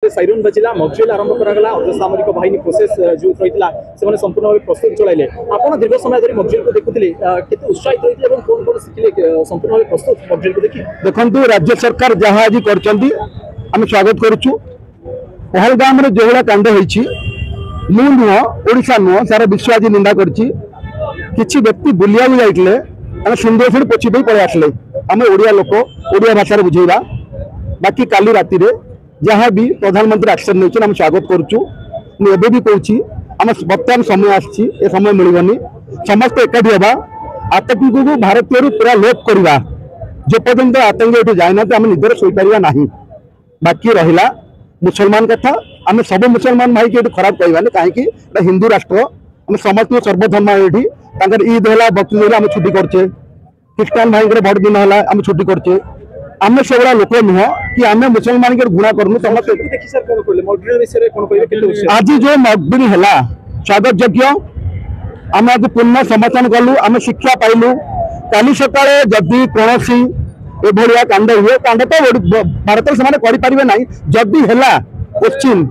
जिते साइरन बजिला मकड्रिल आरंभ करागला अर्धसामरिक बाहिनी प्रोसेस जो रहितला से संपूर्ण भाव प्रस्तुत चलाइले आपण दीर्घ समय धरि मकड्रिल को देखुथिले केते उत्साहित रहितले एवं कोन कोन सिखिले संपूर्ण भाव प्रस्तुत मकड्रिल को देखि देखंतु राज्य सरकार जहाँ आज करचंदी हम स्वागत करूछु। पहलगाम रे जोहला कांड होईछि मु नुह ओडिशा नुह सारा विश्व आज निंदा करछि। किछि व्यक्ति बुलिया जाइतले हम सुंदर से पोछि दे पळे आसले हम ओडिया लोक ओडिया भाषा रे बुझेइबा। बाकी काली राति रे जहाँ भी प्रधानमंत्री एक्शन नहीं हम स्वागत करुचु। मुझे भी कहूँ आम बर्तमान समय आसी ए समय मिलबनी समस्त एकाठी हवा आतंक को भारतीय पूरा लोप करवा जो पर्यंत आतंक ये जाए आम निजर शोपार ना। बाकी रहा मुसलमान कथा आम सब मुसलमान भाई की खराब कहबानी कहीं हिंदू राष्ट्र आम समस्त सर्वधर्म ये ईद है बकरीद है छुट्टी करचे ख्रीष्टान भाई बड़ दिन है आम छुट्टी करचे। आम से लोक नुह कि आम मुसलमान के गुणा करूँ समस्त आज जो मकड्रिल है स्वागत योग्य आम आज पूर्ण समर्थन कलु आम शिक्षा पाइलु। काली सकाळे जदि कौन एभलिया कांड हुए कांड तो भारत से ना जदि है क्वेश्चन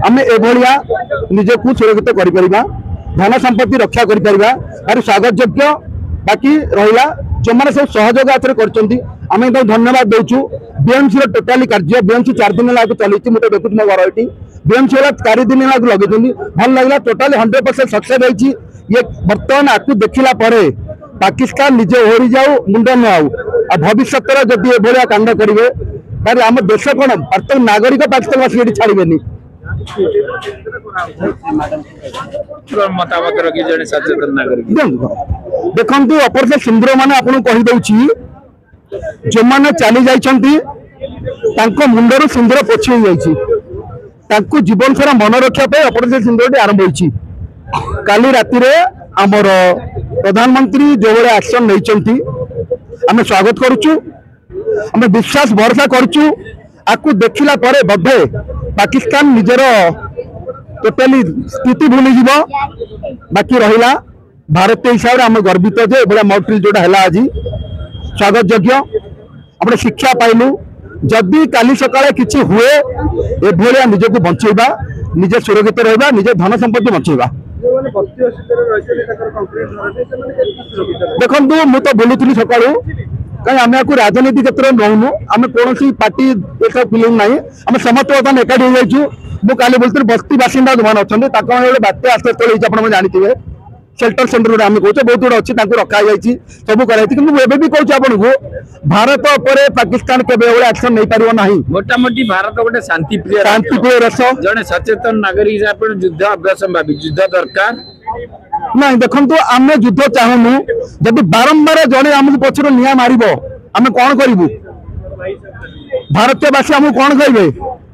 आम एभलिया निजक सुरक्षित कर धन संपत्ति रक्षा कर स्वागत योग्य। बाकी रहा जो मैंने सब सहयोग हाथ में आम एकदम धन्यवाद देचु। बीएमसी टोटाली कार्य बीएमसी 4 दिन चली मुझे देखुच मो घर ये बीएमसी वाला 4 दिन लगे भल लगे टोटाली 100% सक्सेस होती। ये बर्तमान आपको देखला पाकिस्तान निजे ओहरी जाऊ मुंड न आउ भविष्य जदि एभलिया कांड करेंगे तारे आम देश कौन प्रत्येक नागरिक पाकिस्तानवासी ये छाड़बे देखु अपरसे सिंधुर मैंने आपको कहीदे जो मैंने चली जाइए मुंडर सिंदूर पोछी जाइए जीवन सारा मन रक्षा अपरसे सिंदूर आरंभ होती। काली राति आमर प्रधानमंत्री जो भाई एक्शन नहीं आम स्वागत करुचु। आम विश्वास भरोसा करुचु आपको देखला बोधे पाकिस्तान निजर टोटाली स्थिति भूली जीव। बाकी रहा भारतीय हिसाब से आम गर्वित जे बड़ा मकड्रिल जोटा है आज स्वागत योग्य अपने शिक्षा पाइलु। जदि काली सकाळे किछि हुए एभलिया निजक बंचेबा निजे सुरक्षित रहिबा निजे धन संपत्ति बंचेबा। देखु मु तो बोलूली सका कहीं आम आपको राजनीति क्षेत्र में रोनु आम कौन पार्टी एक फिल्म ना आम समस्त बर्तमान एकाठी हो जाइए। मुझे काली बोलती बस्ती बासिंदा जो मैंने अच्छा बात्या आश्रयस्थल आप जानते शेल्टर सेंटर गुड़ा आम कहे बहुत गुड़ा अच्छी रखा जाए सब कराई भी कहूँ आपको भारत पर पाकिस्तान के एक्शन नहीं पार ना मोटामोटी भारत गोटे शांतिप्रिय रस जड़े सचेतन नागरिक हिसाब से युद्ध अभ्यासम्भावी युद्ध दरकार ना। देखो आम युद्ध चाहूनु जब बारंबार जड़े आमको पचर निआ मार आम कौन करूँ भारतीयवासी आमको कौन कहे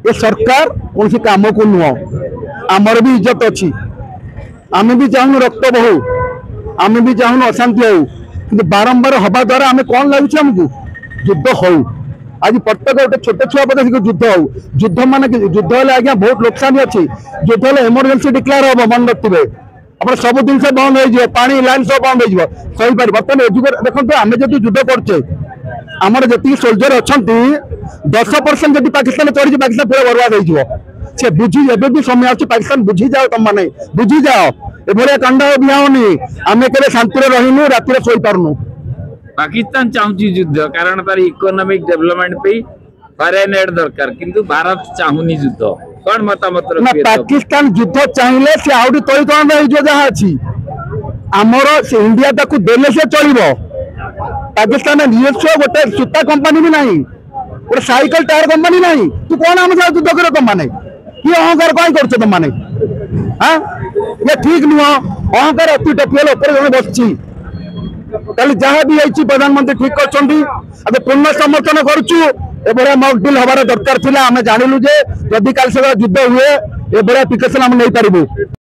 ये सरकार कौन काम को नुह आमर भी इज्जत अच्छी आम भी चाहूँ रक्त बहु आम भी चाहूँ अशांति हो कि बारंबार हवा द्वारा आम कौन लगुच आमको युद्ध हो। आज प्रत्येक गोटे छोट छुआ पद युद्ध हो युद्ध मान युद्ध है आज्ञा बहुत लोकसानी अच्छी युद्ध है इमरजेंसी डिक्लेयर हम मन रखिए आप सब जिन बंद हो पानी लाइन सब बंद हो सही पार बर्तमान देखो आम जो युद्ध करचे आमर जी सोल्जर अच्छा 10% जब पाकिस्तान चढ़ी पाकिस्तान पूरा बर्बाद हो बुझी एवं भी समय आज पाकिस्तान बुझी जाओ तुम मैंने बुझी जाओ एभलिया कांड बिहानी आम के शांति रहीनु राति शोई पारनु। पाकिस्तान चाहूँ युद्ध कारण तार इकोनॉमिक डेवलपमेंट पे फॉरेन एड दरकार किंतु भारत चाहूनी युद्ध कौन मतामत पाकिस्तान युद्ध चाहिए से आउट तली कौन जहाँ अच्छी आमर इंडिया ताकू देले से चलो पाकिस्तान निजस्व गोटे सूता कंपानी भी नहीं गोटे साइकिल टायर कंपानी नहीं तू कौन आम साथ युद्ध कर तुम मैंने कि अहंकार कहीं कर तुम मैंने हाँ ये ठीक नुह अहंकार अति टपियल जन बसची कल जहाँ भी आई प्रधानमंत्री ठीक कर पूर्ण समर्थन करुचु। एभलिया मकड्रिल हबार दरकार थिला आम जानिलु जे जदि काल से युद्ध हुए एभलिया प्रिकॉशन आम नहीं पारिबु।